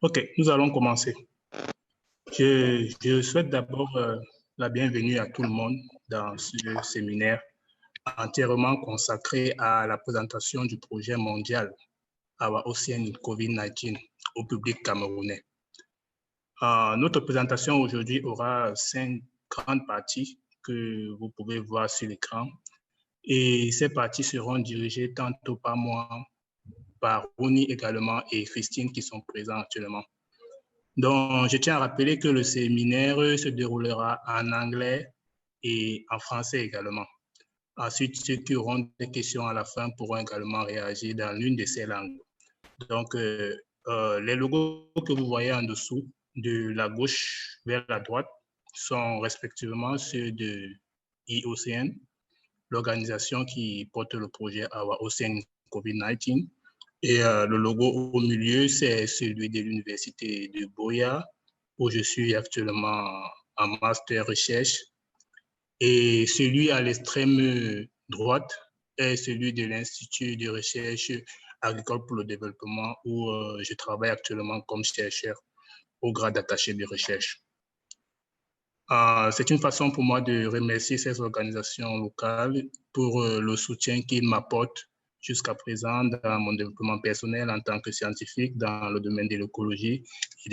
Ok, nous allons commencer. Je souhaite d'abord la bienvenue à tout le monde dans ce séminaire entièrement consacré à la présentation du projet mondial Our Ocean in COVID-19 au public camerounais. Notre présentation aujourd'hui aura 5 grandes parties que vous pouvez voir sur l'écran et ces parties seront dirigées tantôt par moi, par Rouni également et Christine qui sont présents actuellement. Donc, je tiens à rappeler que le séminaire se déroulera en anglais et en français également. Ensuite, ceux qui auront des questions à la fin pourront également réagir dans l'une de ces langues. Donc, les logos que vous voyez en dessous, de la gauche vers la droite, sont respectivement ceux de IOCN, l'organisation qui porte le projet Our Ocean COVID-19. Et le logo au milieu, c'est celui de l'Université de Buea, où je suis actuellement en master recherche. Et celui à l'extrême droite est celui de l'Institut de recherche agricole pour le développement, où je travaille actuellement comme chercheur au grade d'attaché de recherche. C'est une façon pour moi de remercier ces organisations locales pour le soutien qu'ils m'apportent jusqu'à présent dans mon développement personnel en tant que scientifique dans le domaine de l'écologie et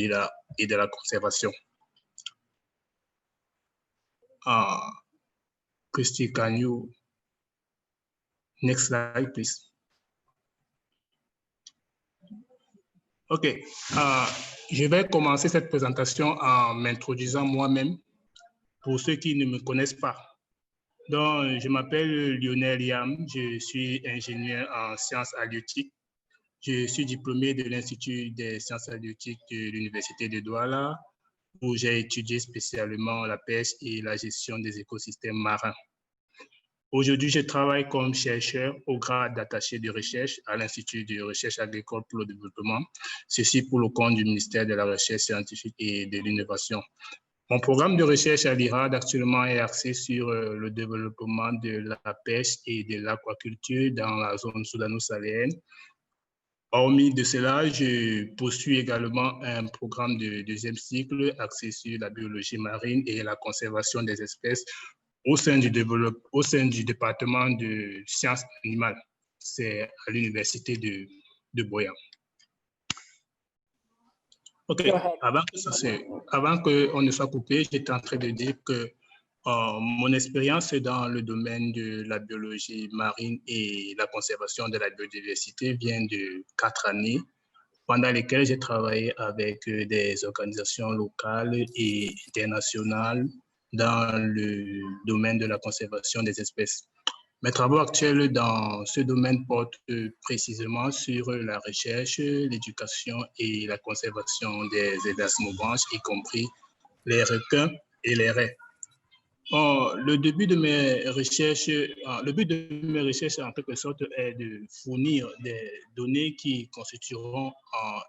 de la conservation. Christy, can you... Next slide, please. OK. Je vais commencer cette présentation en m'introduisant moi-même pour ceux qui ne me connaissent pas. Donc, je m'appelle Lionel Yam, je suis ingénieur en sciences halieutiques. Je suis diplômé de l'Institut des sciences halieutiques de l'Université de Douala, où j'ai étudié spécialement la pêche et la gestion des écosystèmes marins. Aujourd'hui, je travaille comme chercheur au grade d'attaché de recherche à l'Institut de recherche agricole pour le développement, ceci pour le compte du ministère de la Recherche scientifique et de l'Innovation. Mon programme de recherche à l'IRAD actuellement est axé sur le développement de la pêche et de l'aquaculture dans la zone soudano-sahélienne. Hormis de cela, je poursuis également un programme de deuxième cycle axé sur la biologie marine et la conservation des espèces au sein du département de sciences animales. C'est à l'université de Buea. OK, avant qu'on ne soit coupé, j'étais en train de dire que mon expérience dans le domaine de la biologie marine et la conservation de la biodiversité vient de 4 années, pendant lesquelles j'ai travaillé avec des organisations locales et internationales dans le domaine de la conservation des espèces. Mes travaux actuels dans ce domaine portent précisément sur la recherche, l'éducation et la conservation des édasmobranches, y compris les requins et les raies. Le but de mes recherches en quelque sorte est de fournir des données qui constitueront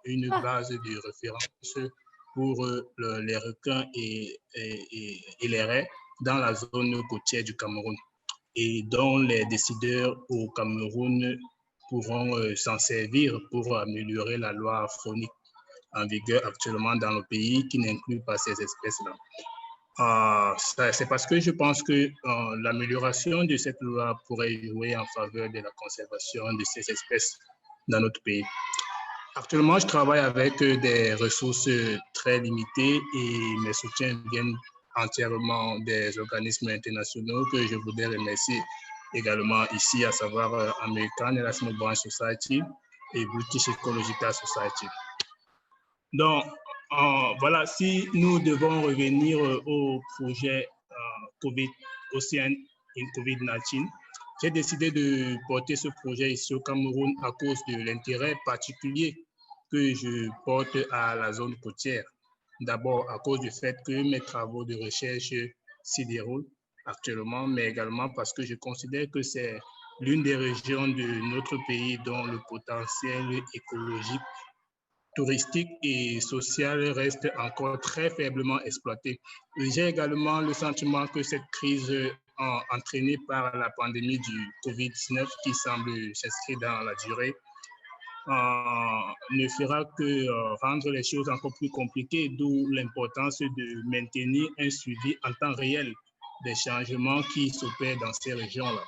une base de référence pour les requins et les raies dans la zone côtière du Cameroun, et dont les décideurs au Cameroun pourront s'en servir pour améliorer la loi faunique en vigueur actuellement dans le pays qui n'inclut pas ces espèces-là. C'est parce que je pense que l'amélioration de cette loi pourrait jouer en faveur de la conservation de ces espèces dans notre pays. Actuellement, je travaille avec des ressources très limitées et mes soutiens viennent entièrement des organismes internationaux que je voudrais remercier également ici, à savoir American Erasmus Branch Society et British Ecological Society. Donc, voilà, si nous devons revenir au projet Ocean in COVID-19, j'ai décidé de porter ce projet ici au Cameroun à cause de l'intérêt particulier que je porte à la zone côtière. D'abord, à cause du fait que mes travaux de recherche s'y déroulent actuellement, mais également parce que je considère que c'est l'une des régions de notre pays dont le potentiel écologique, touristique et social reste encore très faiblement exploité. J'ai également le sentiment que cette crise entraînée par la pandémie du COVID-19 qui semble s'inscrire dans la durée ne fera que rendre les choses encore plus compliquées, d'où l'importance de maintenir un suivi en temps réel des changements qui s'opèrent dans ces régions-là.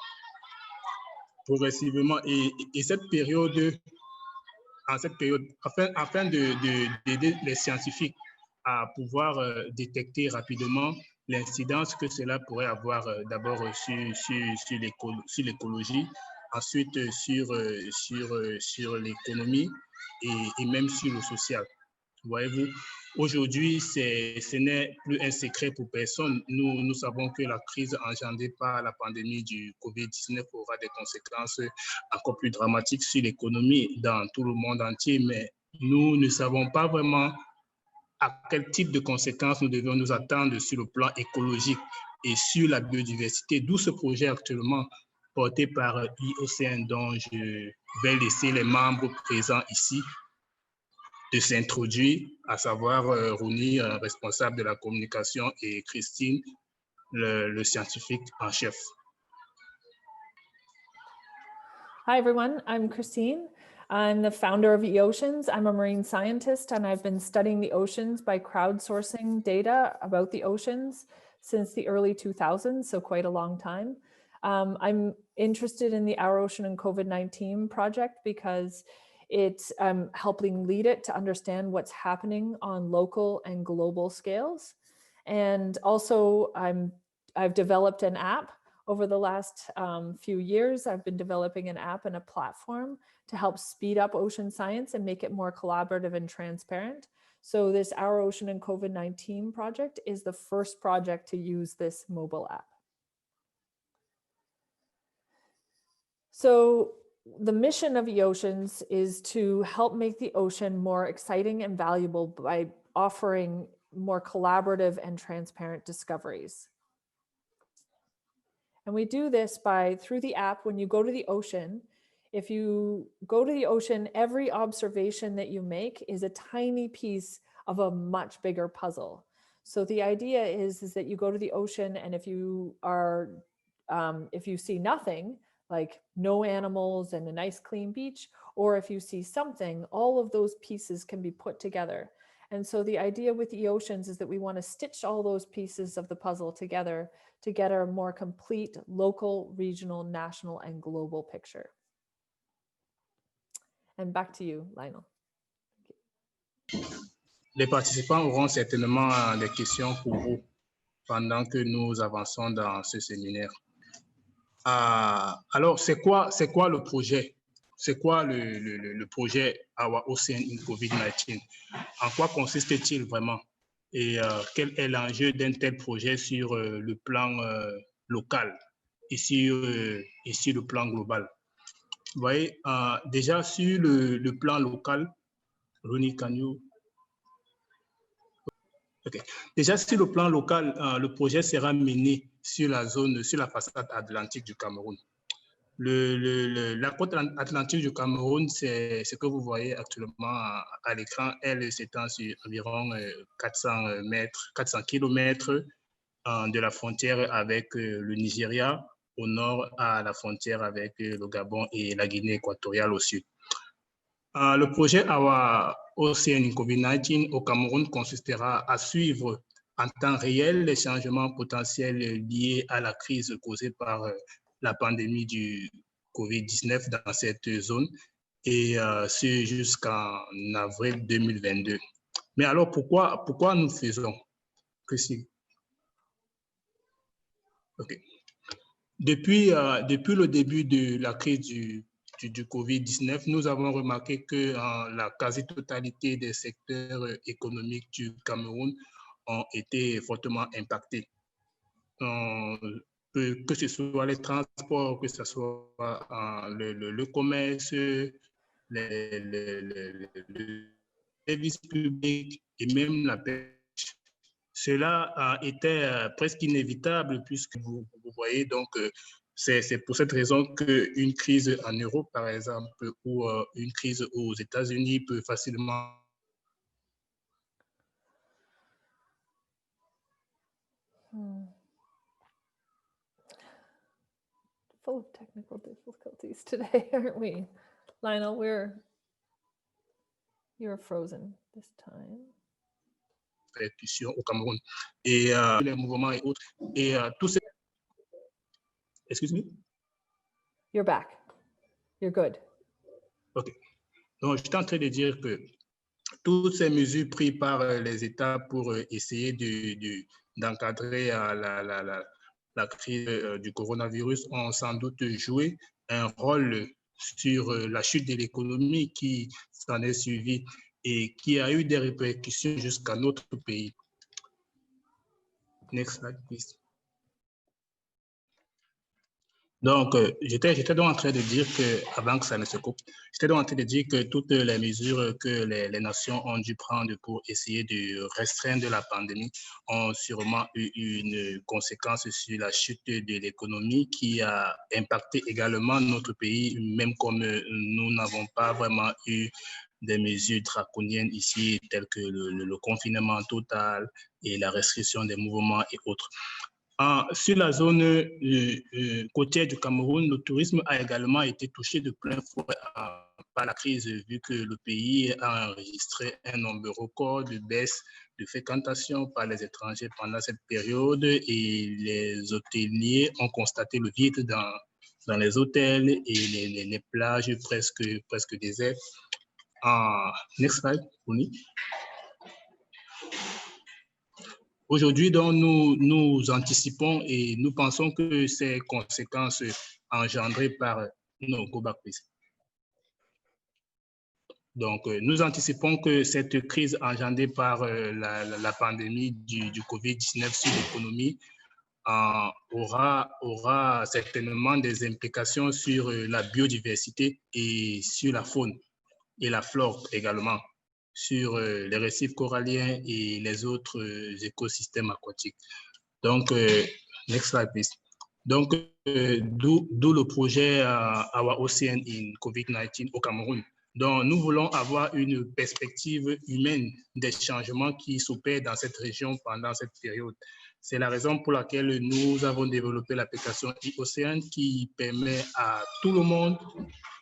Progressivement, et cette période, afin d'aider les scientifiques à pouvoir détecter rapidement l'incidence que cela pourrait avoir d'abord sur l'écologie, ensuite sur l'économie et même sur le social. Voyez-vous, aujourd'hui, ce n'est plus un secret pour personne. Nous savons que la crise engendrée par la pandémie du COVID-19 aura des conséquences encore plus dramatiques sur l'économie dans tout le monde entier, mais nous ne savons pas vraiment à quel type de conséquences nous devons nous attendre sur le plan écologique et sur la biodiversité, d'où ce projet actuellement porté par IOCN, dont je vais laisser les membres présents ici de s'introduire, à savoir Rouni, responsable de la communication, et Christine, le scientifique en chef. Hi everyone, I'm Christine. I'm the founder of eOceans. I'm a marine scientist and I've been studying the oceans by crowdsourcing data about the oceans since the early 2000s, so quite a long time. I'm interested in the Our Ocean and COVID-19 project because I'm helping lead it to understand what's happening on local and global scales. And also I've developed an app. Over the last few years, I've been developing an app and a platform to help speed up ocean science and make it more collaborative and transparent. So this Our Ocean and COVID-19 project is the first project to use this mobile app. So the mission of eOceans is to help make the ocean more exciting and valuable by offering more collaborative and transparent discoveries. And we do this through the app. When you go to the ocean, if you go to the ocean, every observation that you make is a tiny piece of a much bigger puzzle. So the idea is that you go to the ocean, and if you see nothing, like no animals and a nice clean beach, or if you see something, all of those pieces can be put together. And so the idea with eOceans is that we want to stitch all those pieces of the puzzle together to get a more complete local, regional, national, and global picture. And back to you, Lionel. Les participants auront certainement des questions pour vous pendant que nous avançons dans ce séminaire. Alors, c'est quoi le projet? C'est quoi le projet Our Ocean in COVID-19? En quoi consiste-t-il vraiment? Et quel est l'enjeu d'un tel projet sur le plan local et sur le plan global? Vous voyez, déjà sur le plan local, Ronnie, can you... Okay. Déjà sur le plan local, le projet sera mené sur la façade atlantique du Cameroun. La côte atlantique du Cameroun, c'est ce que vous voyez actuellement à l'écran. Elle s'étend sur environ 400 km de la frontière avec le Nigeria, au nord à la frontière avec le Gabon et la Guinée équatoriale au sud. Le projet Our Ocean in COVID-19 au Cameroun consistera à suivre en temps réel les changements potentiels liés à la crise causée par la pandémie du COVID-19 dans cette zone, et ce jusqu'en avril 2022. Mais alors, pourquoi nous faisons ceci? Okay. Depuis le début de la crise du COVID-19, nous avons remarqué que la quasi-totalité des secteurs économiques du Cameroun ont été fortement impactés. Que ce soit les transports, que ce soit le commerce, les services publics et même la pêche. Cela était presque inévitable puisque vous voyez, donc c'est pour cette raison qu'une crise en Europe, par exemple, ou une crise aux États-Unis peut facilement... Full of technical difficulties today, aren't we? Lionel, we're You're frozen this time. Au Cameroun. Et les mouvements et autres. Et tous ces... Excuse me? You're back. You're good. OK. Donc, j'étais en train de dire que toutes ces mesures prises par les États pour essayer d'encadrer la crise du coronavirus ont sans doute joué un rôle sur la chute de l'économie qui s'en est suivie et qui a eu des répercussions jusqu'à notre pays. Next slide, please. Donc, j'étais donc en train de dire que, avant que ça ne se coupe, j'étais donc en train de dire que toutes les mesures que les nations ont dû prendre pour essayer de restreindre la pandémie ont sûrement eu une conséquence sur la chute de l'économie qui a impacté également notre pays, même comme nous n'avons pas vraiment eu des mesures draconiennes ici, telles que le confinement total et la restriction des mouvements et autres. Sur la zone côtière du Cameroun, le tourisme a également été touché de plein fouet par la crise, vu que le pays a enregistré un nombre record de baisse de fréquentation par les étrangers pendant cette période et les hôteliers ont constaté le vide dans les hôtels et les plages presque désertes. Next slide, Bonnie. Aujourd'hui, donc, nous anticipons et nous pensons que ces conséquences engendrées par... Non, go back, please. Donc, nous anticipons que cette crise engendrée par la pandémie du COVID-19 sur l'économie aura certainement des implications sur la biodiversité et sur la faune et la flore également, sur les récifs coralliens et les autres écosystèmes aquatiques. Donc, next slide, please. Donc, d'où le projet Our Ocean in COVID-19 au Cameroun. Donc, nous voulons avoir une perspective humaine des changements qui s'opèrent dans cette région pendant cette période. C'est la raison pour laquelle nous avons développé l'application e-Océan qui permet à tout le monde,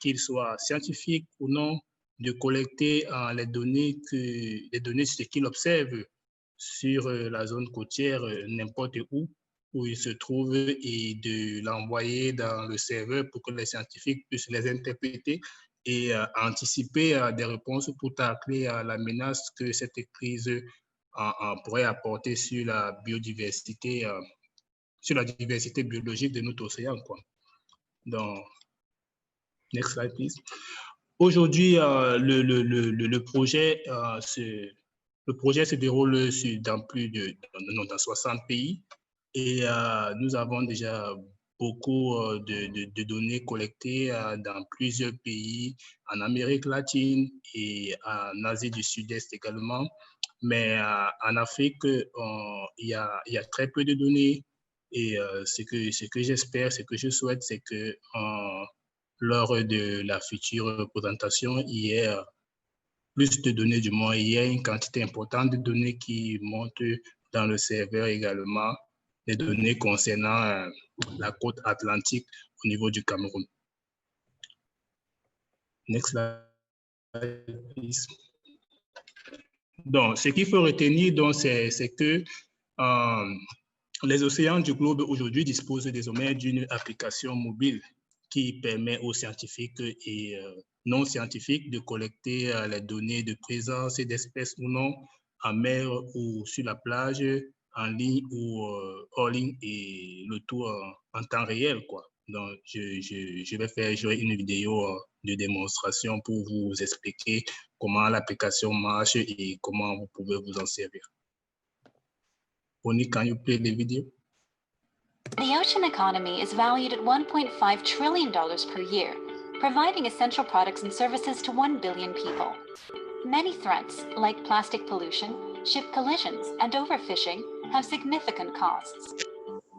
qu'il soit scientifique ou non, de collecter les données sur ce qu'il observe sur la zone côtière, n'importe où il se trouve, et de l'envoyer dans le serveur pour que les scientifiques puissent les interpréter et anticiper des réponses pour tacler la menace que cette crise pourrait apporter sur la biodiversité, sur la diversité biologique de notre océan, quoi. Donc, next slide, please. Aujourd'hui, le projet se déroule dans 60 pays et nous avons déjà beaucoup de données collectées dans plusieurs pays, en Amérique latine et en Asie du Sud-Est également. Mais en Afrique, il y a très peu de données et ce que j'espère, ce que je souhaite, c'est que lors de la future présentation, il y ait plus de données, du moins, il y a une quantité importante de données qui montent dans le serveur également, les données concernant la côte atlantique au niveau du Cameroun. Next slide, please. Donc, ce qu'il faut retenir, c'est que les océans du globe aujourd'hui disposent désormais d'une application mobile qui permet aux scientifiques et non scientifiques de collecter les données de présence d'espèces ou non en mer ou sur la plage, en ligne ou hors ligne, et le tout en temps réel, quoi. Donc, j'aurai une vidéo de démonstration pour vous expliquer comment l'application marche et comment vous pouvez vous en servir. Bonnie, can you play the video? The ocean economy is valued at $1.5 trillion per year, providing essential products and services to 1 billion people. Many threats, like plastic pollution, ship collisions, and overfishing, have significant costs.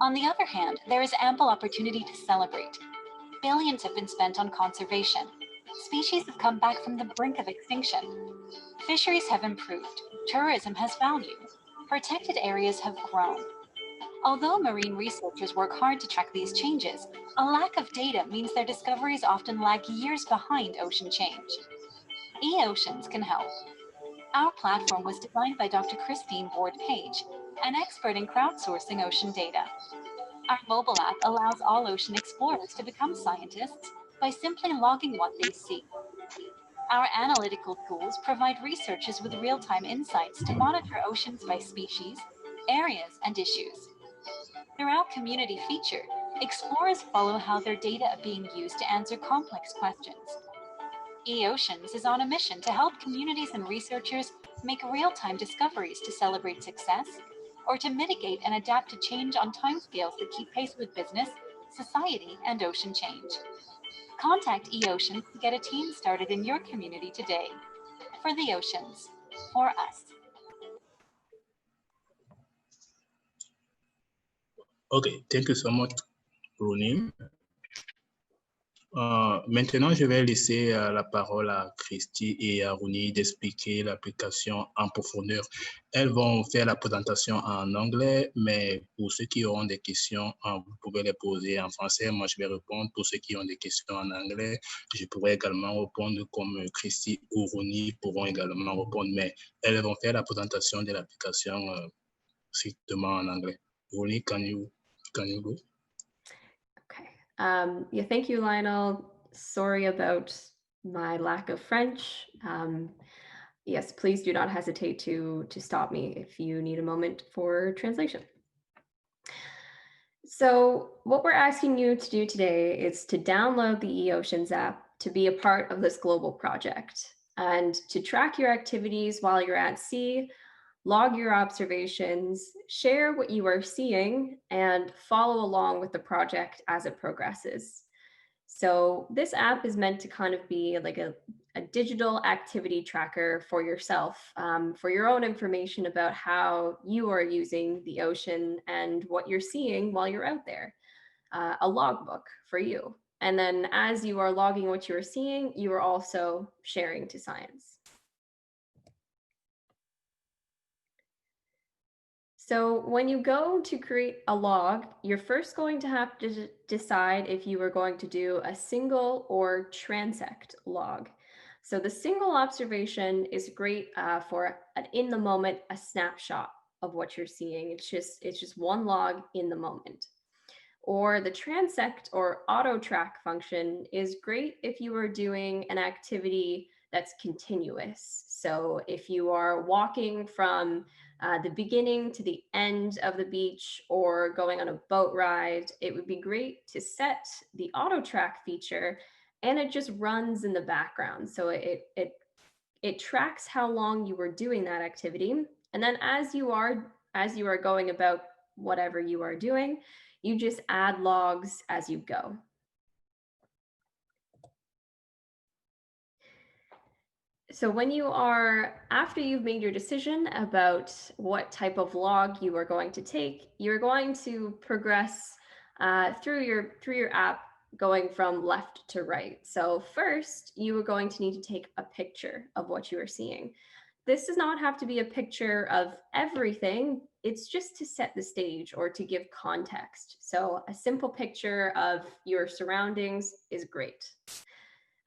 On the other hand, there is ample opportunity to celebrate. Billions have been spent on conservation. Species have come back from the brink of extinction. Fisheries have improved. Tourism has value. Protected areas have grown. Although marine researchers work hard to track these changes, a lack of data means their discoveries often lag years behind ocean change. eOceans can help. Our platform was designed by Dr. Christine Ward-Page, an expert in crowdsourcing ocean data. Our mobile app allows all ocean explorers to become scientists by simply logging what they see. Our analytical tools provide researchers with real-time insights to monitor oceans by species, areas, and issues. Through our community feature, explorers follow how their data are being used to answer complex questions. eOceans is on a mission to help communities and researchers make real-time discoveries to celebrate success, or to mitigate and adapt to change on timescales that keep pace with business, society, and ocean change. Contact eOceans to get a team started in your community today. For the oceans, for us. Okay, thank you so much, Bruni. Maintenant, je vais laisser la parole à Christy et à Rouni d'expliquer l'application en profondeur. Elles vont faire la présentation en anglais, mais pour ceux qui auront des questions, vous pouvez les poser en français. Moi, je vais répondre. Pour ceux qui ont des questions en anglais, je pourrais également répondre comme Christy ou Rouni pourront également répondre, mais elles vont faire la présentation de l'application strictement en anglais. Rouni, can you go? Yeah, thank you, Lionel. Sorry about my lack of French. Yes, please do not hesitate to stop me if you need a moment for translation. So what we're asking you to do today is to download the eOceans app to be a part of this global project and to track your activities while you're at sea, log your observations, share what you are seeing, and follow along with the project as it progresses. So this app is meant to kind of be like a digital activity tracker for yourself, for your own information about how you are using the ocean and what you're seeing while you're out there, a logbook for you. And then as you are logging what you are seeing, you are also sharing to science. So when you go to create a log, you're first going to have to decide if you are going to do a single or transect log. So the single observation is great for an in the moment, a snapshot of what you're seeing. It's just one log in the moment. Or the transect or auto track function is great if you are doing an activity that's continuous. So if you are walking from the beginning to the end of the beach or going on a boat ride, it would be great to set the auto track feature and it just runs in the background. So it tracks how long you were doing that activity. And then as you are going about whatever you are doing, you just add logs as you go. So when you are, after you've made your decision about what type of log you are going to take, you're going to progress through your app going from left to right. So first, you are going to need to take a picture of what you are seeing. This does not have to be a picture of everything. It's just to set the stage or to give context. So a simple picture of your surroundings is great.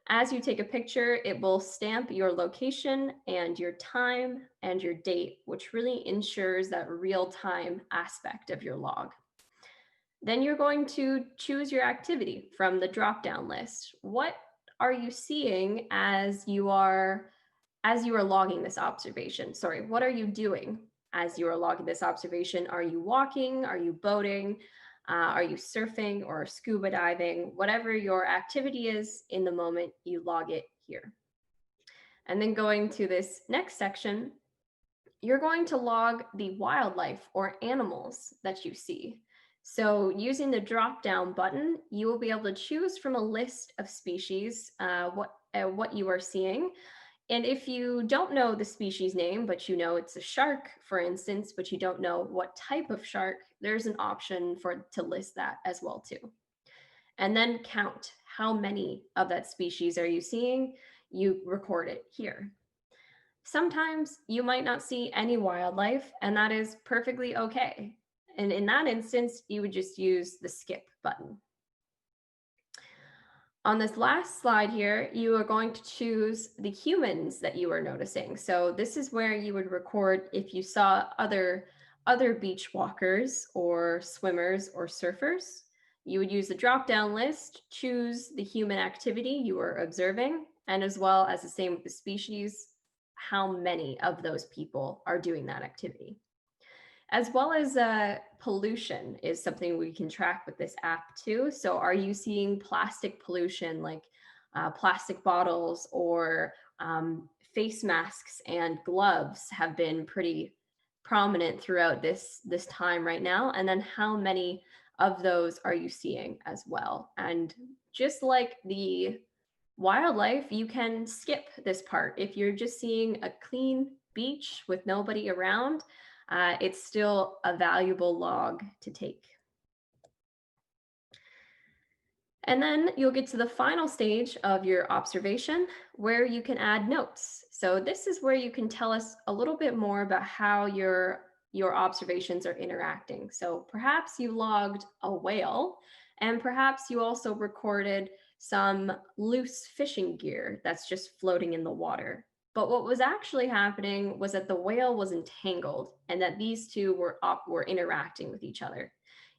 As you take a picture, it will stamp your location and your time and your date, which really ensures that real-time aspect of your log. Then you're going to choose your activity from the drop-down list. What are you seeing as you are logging this observation? Sorry, what are you doing as you are logging this observation? Are you walking? Are you boating? Are you surfing or scuba diving? Whatever your activity is in the moment, you log it here. And then going to this next section, you're going to log the wildlife or animals that you see. So using the drop-down button, you will be able to choose from a list of species what you are seeing. And if you don't know the species name, but you know it's a shark, for instance, but you don't know what type of shark, there's an option to list that as well too. And then count how many of that species are you seeing? You record it here. Sometimes you might not see any wildlife, and that is perfectly okay. And in that instance, you would just use the skip button. On this last slide here, you are going to choose the humans that you are noticing. So this is where you would record if you saw other beach walkers or swimmers or surfers. You would use the drop-down list, choose the human activity you are observing, and as well as the same with the species, how many of those people are doing that activity. As well as pollution is something we can track with this app too. So are you seeing plastic pollution like plastic bottles or face masks and gloves have been pretty prominent throughout this time right now? And then how many of those are you seeing as well? And just like the wildlife, you can skip this part. If you're just seeing a clean beach with nobody around, it's still a valuable log to take. And then you'll get to the final stage of your observation where you can add notes. So this is where you can tell us a little bit more about how your observations are interacting. So perhaps you logged a whale, and perhaps you also recorded some loose fishing gear that's just floating in the water. But what was actually happening was that the whale was entangled and that these two were interacting with each other.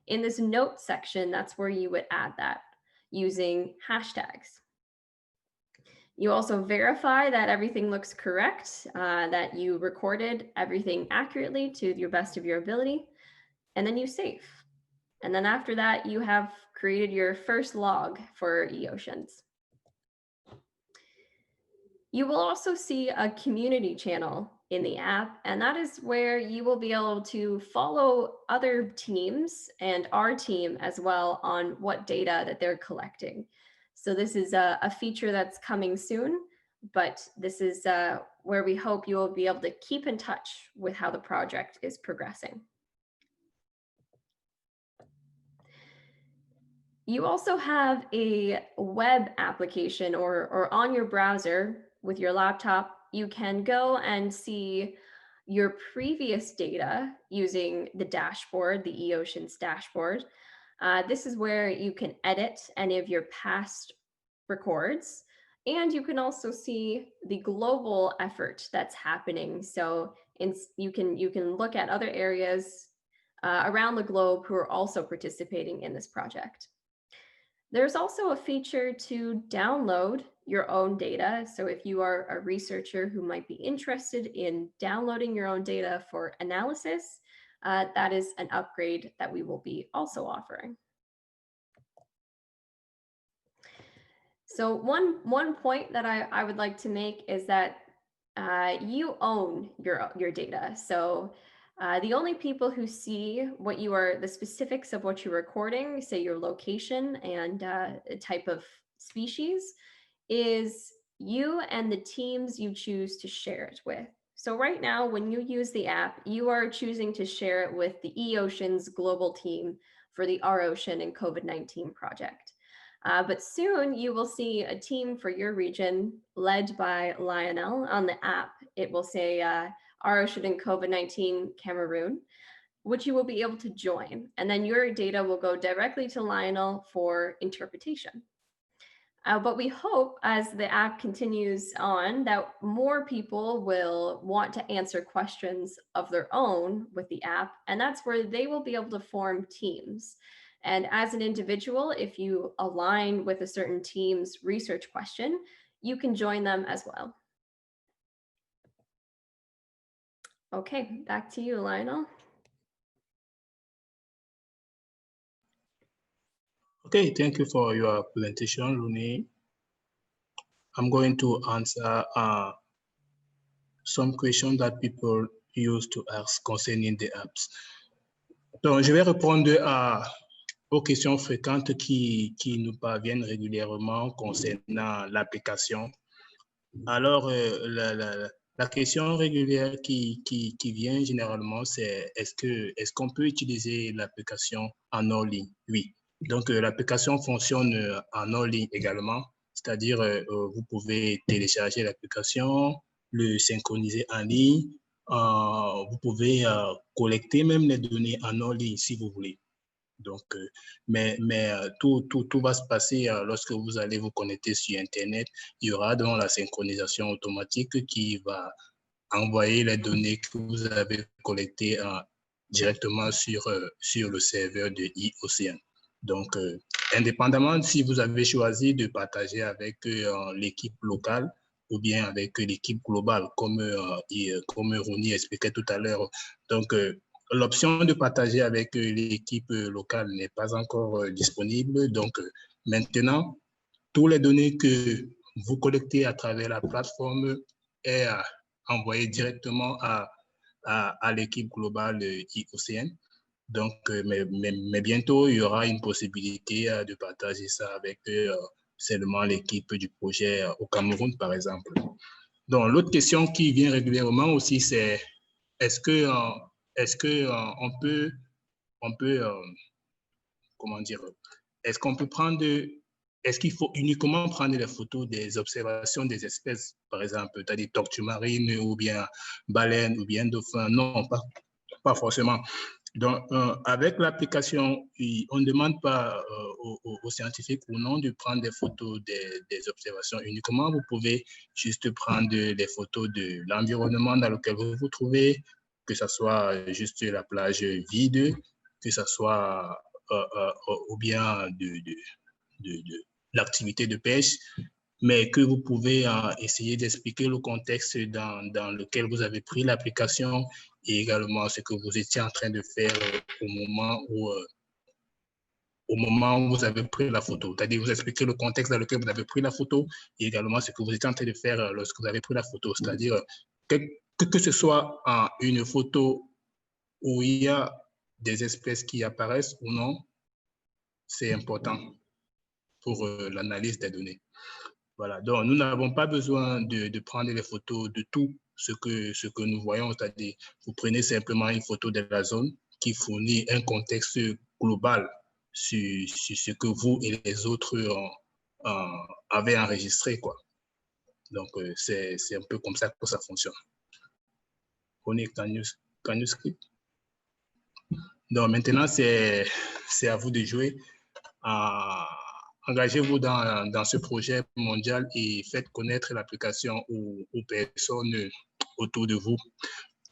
In this note section, that's where you would add that using hashtags. You also verify that everything looks correct, that you recorded everything accurately to your best of your ability, and then you save. And then after that, you have created your first log for eOceans. You will also see a community channel in the app, and that is where you will be able to follow other teams and our team as well on what data that they're collecting. So this is a feature that's coming soon, but this is where we hope you will be able to keep in touch with how the project is progressing. You also have a web application or on your browser with your laptop, you can go and see your previous data using the dashboard, the eOceans dashboard. This is where you can edit any of your past records, and you can also see the global effort that's happening. So you can look at other areas around the globe who are also participating in this project. There's also a feature to download your own data. So if you are a researcher who might be interested in downloading your own data for analysis, that is an upgrade that we will be also offering. So one point that I would like to make is that you own your data. So the only people who see what you are, the specifics of what you're recording, say your location and type of species, is you and the teams you choose to share it with. So right now, when you use the app, you are choosing to share it with the eOceans global team for the Our Ocean and COVID-19 project. But soon you will see a team for your region led by Lionel on the app. It will say Our Ocean and COVID-19 Cameroon, which you will be able to join. And then your data will go directly to Lionel for interpretation. But we hope as the app continues on that more people will want to answer questions of their own with the app. And that's where they will be able to form teams. And as an individual, if you align with a certain team's research question, you can join them as well. Okay, back to you, Lionel. Okay, thank you for your presentation, Rooney. I'm going to answer some questions that people used to ask concerning the apps. Donc, je vais répondre aux questions fréquentes qui nous parviennent régulièrement concernant l'application. Alors, la question régulière qui vient généralement, c'est est-ce qu'on peut utiliser l'application en hors ligne? Oui. Donc, l'application fonctionne en hors ligne également, c'est-à-dire vous pouvez télécharger l'application, le synchroniser en ligne, vous pouvez collecter même les données en hors ligne si vous voulez. Donc, tout va se passer lorsque vous allez vous connecter sur Internet. Il y aura donc la synchronisation automatique qui va envoyer les données que vous avez collectées directement sur le serveur de e-Océan. Donc, indépendamment si vous avez choisi de partager avec l'équipe locale ou bien avec l'équipe globale, comme Ronnie expliquait tout à l'heure. Donc, l'option de partager avec l'équipe locale n'est pas encore disponible. Donc, maintenant, toutes les données que vous collectez à travers la plateforme est envoyées directement à l'équipe globale e-Océan. Donc, mais bientôt, il y aura une possibilité de partager ça avec seulement l'équipe du projet au Cameroun, par exemple. Donc, l'autre question qui vient régulièrement aussi, c'est est-ce que on peut comment dire, est-ce qu'on peut prendre, est-ce qu'il faut uniquement prendre les photos des observations des espèces, par exemple, tu as des tortues marines ou bien baleines ou bien dauphins? Non, pas forcément. Donc, avec l'application, on ne demande pas aux scientifiques ou non de prendre des photos des observations uniquement. Vous pouvez juste prendre des photos de l'environnement dans lequel vous vous trouvez, que ce soit juste la plage vide, que ce soit ou bien de l'activité de pêche, mais que vous pouvez essayer d'expliquer le contexte dans lequel vous avez pris l'application et également ce que vous étiez en train de faire au moment où vous avez pris la photo. C'est-à-dire vous expliquer le contexte dans lequel vous avez pris la photo et également ce que vous étiez en train de faire lorsque vous avez pris la photo. C'est-à-dire que ce soit une photo où il y a des espèces qui apparaissent ou non, c'est important pour l'analyse des données. Voilà, donc nous n'avons pas besoin de prendre les photos de tout ce que nous voyons, c'est-à-dire vous prenez simplement une photo de la zone qui fournit un contexte global sur ce que vous et les autres avez enregistré, quoi. Donc, c'est un peu comme ça que ça fonctionne. Can you skip? Donc, maintenant, c'est à vous de jouer. Engagez-vous dans ce projet mondial et faites connaître l'application aux personnes autour de vous.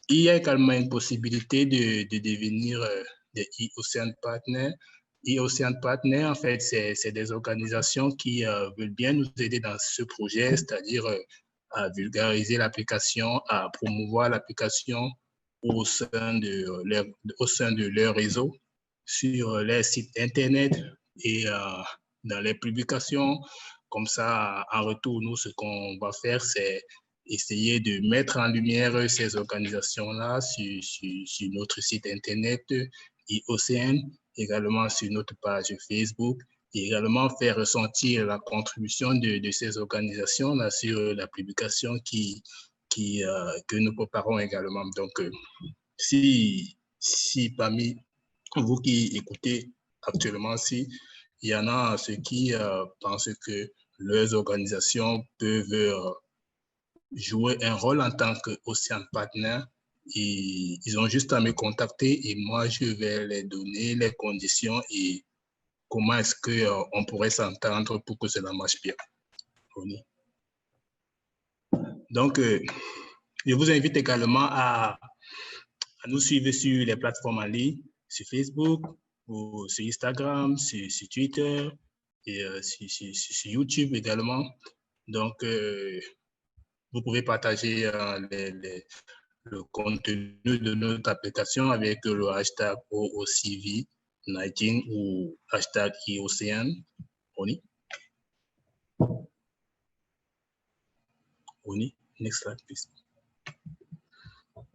Il y a également une possibilité de devenir des e-Océan Partners. E-Océan Partners, en fait, c'est des organisations qui veulent bien nous aider dans ce projet, c'est-à-dire à vulgariser l'application, à promouvoir l'application au sein de leur réseau, sur les sites Internet et dans les publications. Comme ça, en retour, nous, ce qu'on va faire, c'est essayer de mettre en lumière ces organisations-là sur notre site Internet e-Océan, également sur notre page Facebook, et également faire ressentir la contribution de ces organisations-là sur la publication que nous préparons également. Donc, si parmi vous qui écoutez actuellement, si il y en a ceux qui pensent que leurs organisations peuvent jouer un rôle en tant qu'Océan Partner, et ils ont juste à me contacter et moi, je vais les donner les conditions et comment est-ce qu'on pourrait s'entendre pour que cela marche bien. Donc, je vous invite également à nous suivre sur les plateformes en ligne, sur Facebook, ou sur Instagram, sur Twitter et sur YouTube également. Donc, vous pouvez partager le contenu de notre application avec le hashtag OOCV19 ou hashtag e-Océan. Oni, next slide, please.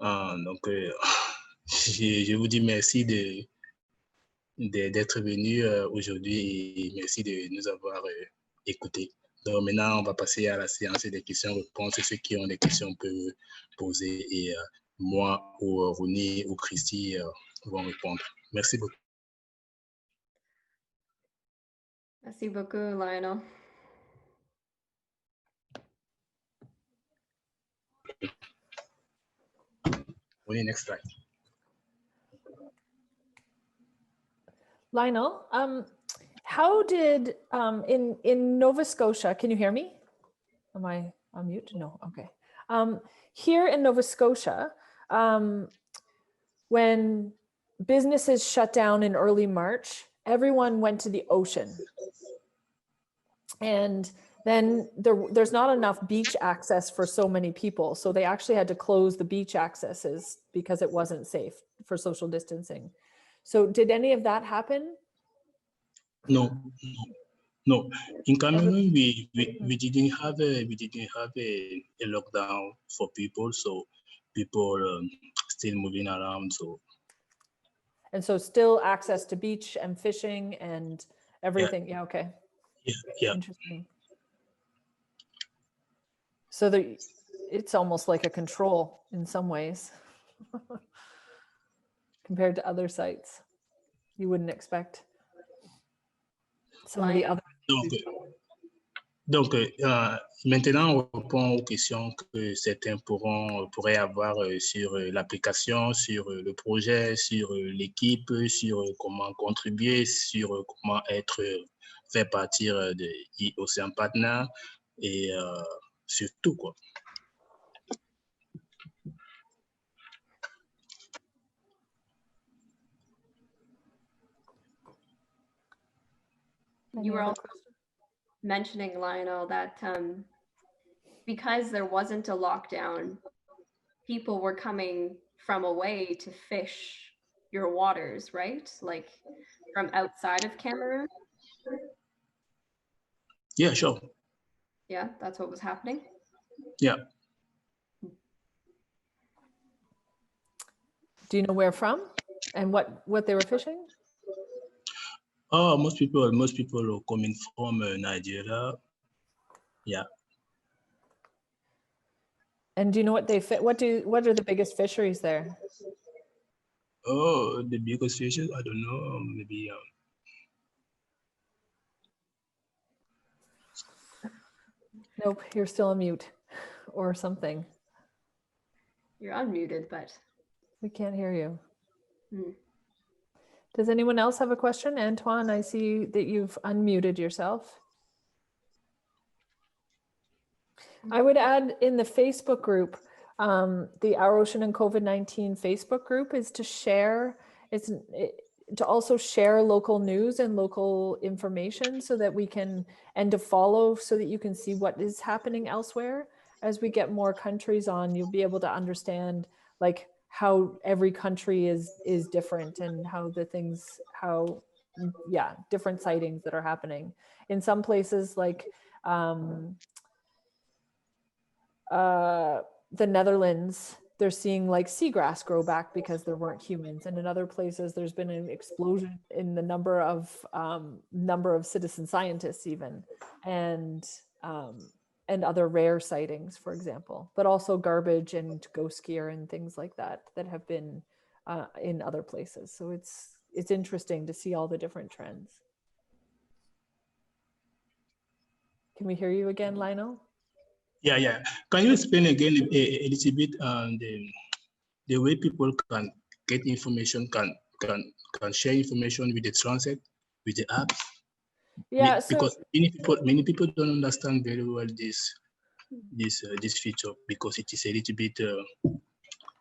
Donc, je vous dis merci d'être venu aujourd'hui et merci de nous avoir écoutés. Donc maintenant, on va passer à la séance des questions-réponses. Ceux qui ont des questions peuvent poser et moi ou Ronnie ou Christy vont répondre. Merci beaucoup. Merci beaucoup, Lionel. Ronnie, next slide. Lionel, how did in Nova Scotia, can you hear me? Am I on mute? No, okay. Here in Nova Scotia, when businesses shut down in early March, everyone went to the ocean. And then there's not enough beach access for so many people. So they actually had to close the beach accesses because it wasn't safe for social distancing. So did any of that happen? No. In Cameroon, we didn't have a lockdown for people, so people still moving around. And so still access to beach and fishing and everything. Yeah, okay. Yeah. Interesting. So it's almost like a control in some ways compared to other sites. You wouldn't expect some of the other. Donc, maintenant, on répond aux questions que certains pourraient avoir sur l'application, sur le projet, sur l'équipe, sur comment contribuer, sur comment faire partir de Ocean Partner et surtout quoi. You were also mentioning, Lionel, that because there wasn't a lockdown, people were coming from away to fish your waters, right? Like from outside of Cameroon? Yeah, sure. Yeah, that's what was happening? Yeah. Do you know where from and what they were fishing? Oh, most people are coming from Nigeria. Yeah. And do you know what they fit? What are the biggest fisheries there? Oh, the biggest fishes, I don't know, maybe. Nope, you're still on mute or something. You're unmuted, but we can't hear you. Hmm. Does anyone else have a question? Antoine, I see that you've unmuted yourself. I would add in the Facebook group, the Our Ocean and COVID-19 Facebook group is to share, to also share local news and local information so that we can, and to follow so that you can see what is happening elsewhere. As we get more countries on, you'll be able to understand like how every country is different and how different sightings that are happening. In some places like the Netherlands, they're seeing like seagrass grow back because there weren't humans, and in other places there's been an explosion in the number of citizen scientists even, and other rare sightings, for example, but also garbage and ghost gear and things like that have been in other places. So it's interesting to see all the different trends. Can we hear you again, Lionel? Yeah. Can you explain again a little bit the way people can get information, can share information with the transit, with the app? Yeah, because many people don't understand very well this feature because it is a little bit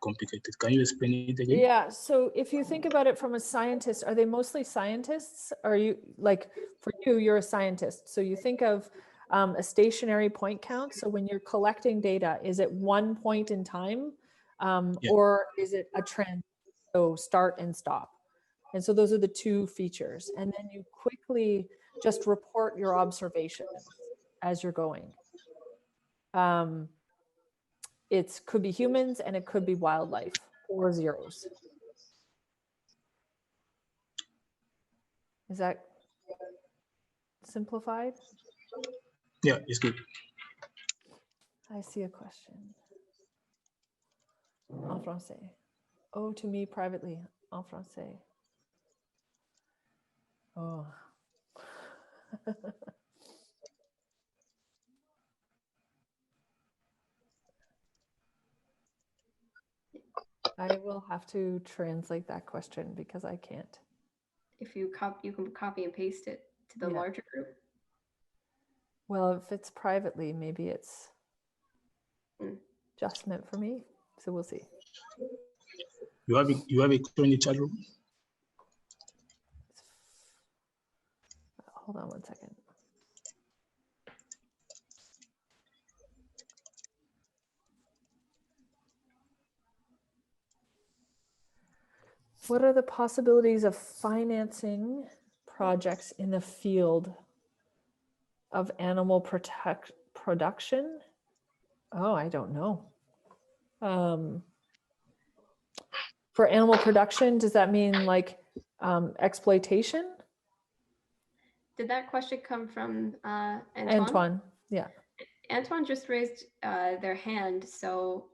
complicated. Can you explain it again? Yeah, so if you think about it from a scientist, are they mostly scientists? Are you, like, for you, you're a scientist, so you think of a stationary point count. So when you're collecting data, is it one point in time or is it a trend? So start and stop. And so those are the two features. And then you quickly just report your observations as you're going. It could be humans and it could be wildlife or zeros. Is that simplified? Yeah, it's good. I see a question. En français. Oh, to me privately, en français. Oh. I will have to translate that question because I can't. if you can copy and paste it to the larger group. Well, if it's privately, maybe it's just meant for me. So we'll see. You have a question in the chat room? Hold on one second. What are the possibilities of financing projects in the field of animal production? Oh, I don't know. For animal production, does that mean like exploitation? Did that question come from Antoine? Antoine, yeah. Antoine just raised their hand, so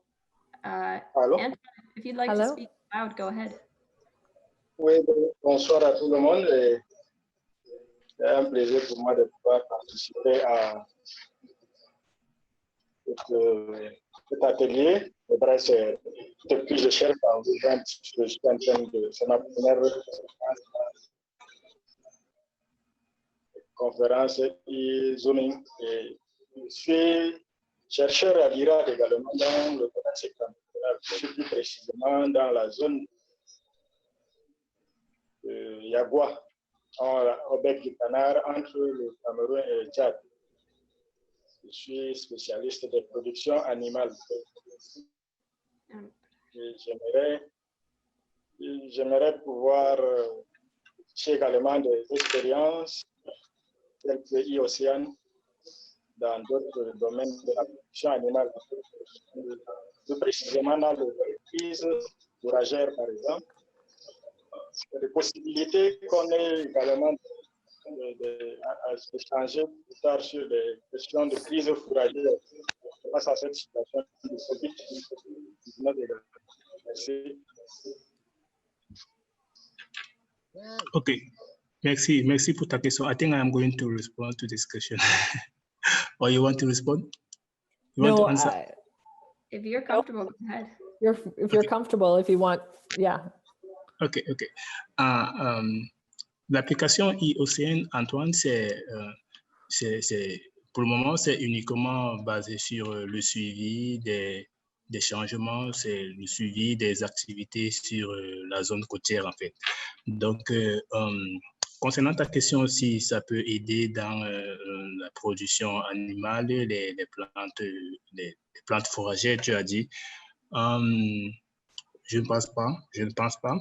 Allô? Antoine, if you'd like to speak loud, go ahead. Oui, bonsoir à tout le monde. C'est un plaisir pour moi de pouvoir participer à cet atelier. Depuis je cherche à vous joindre, je suis en train de, c'est ma première conférence e-zooming. Je suis chercheur à l'IRAD également dans le commerce extérieur, plus précisément dans la zone de Yagua, au bec du canard, entre le Cameroun et le Tchad. Je suis spécialiste des productions animales. J'aimerais pouvoir faire également des expériences telles que e-Océane dans d'autres domaines de la production animale, plus précisément dans l'entreprise fourragère, par exemple. Des possibilités qu'on ait également d'échanger plus tard sur les questions de crise fourragère face à cette situation de COVID-19. Merci. Okay, merci pour ta question. I think I'm going to respond to this question. Or you want to respond? You want to answer? If you're comfortable, go ahead. If you're comfortable, if you want, yeah. Ok. L'application e-Océane, Antoine, pour le moment, c'est uniquement basé sur le suivi des changements, c'est le suivi des activités sur la zone côtière, en fait. Donc, concernant ta question, si ça peut aider dans la production animale, les plantes fourragères, tu as dit, je ne pense pas.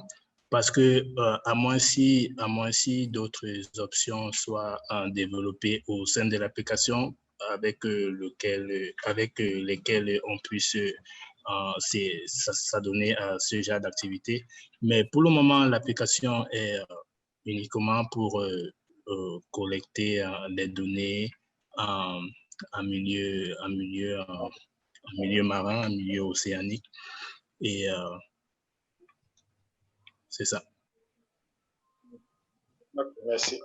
Parce que à moins si d'autres options soient développées au sein de l'application avec lesquelles on puisse s'adonner à ce genre d'activité. Mais pour le moment, l'application est uniquement pour collecter des données en milieu marin, en milieu océanique. Et c'est ça. Merci.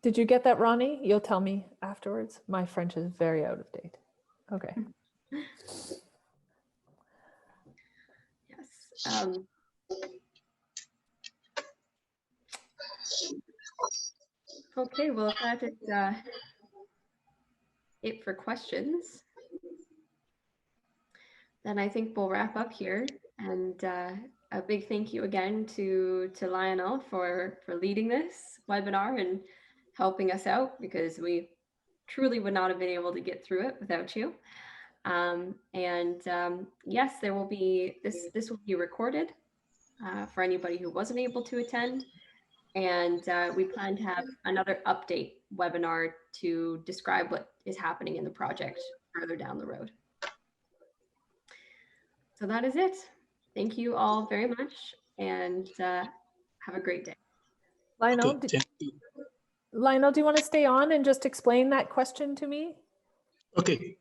Did you get that, Ronnie? You'll tell me afterwards. My French is very out of date. Okay. Yes. Okay, well, that is it for questions. Then I think we'll wrap up here. And a big thank you again to Lionel for leading this webinar and helping us out, because we truly would not have been able to get through it without you. Yes, there will be this will be recorded for anybody who wasn't able to attend. And we plan to have another update webinar to describe what is happening in the project further down the road. So that is it. Thank you all very much, and have a great day. Lionel, Lionel, do you want to stay on and just explain that question to me? Okay.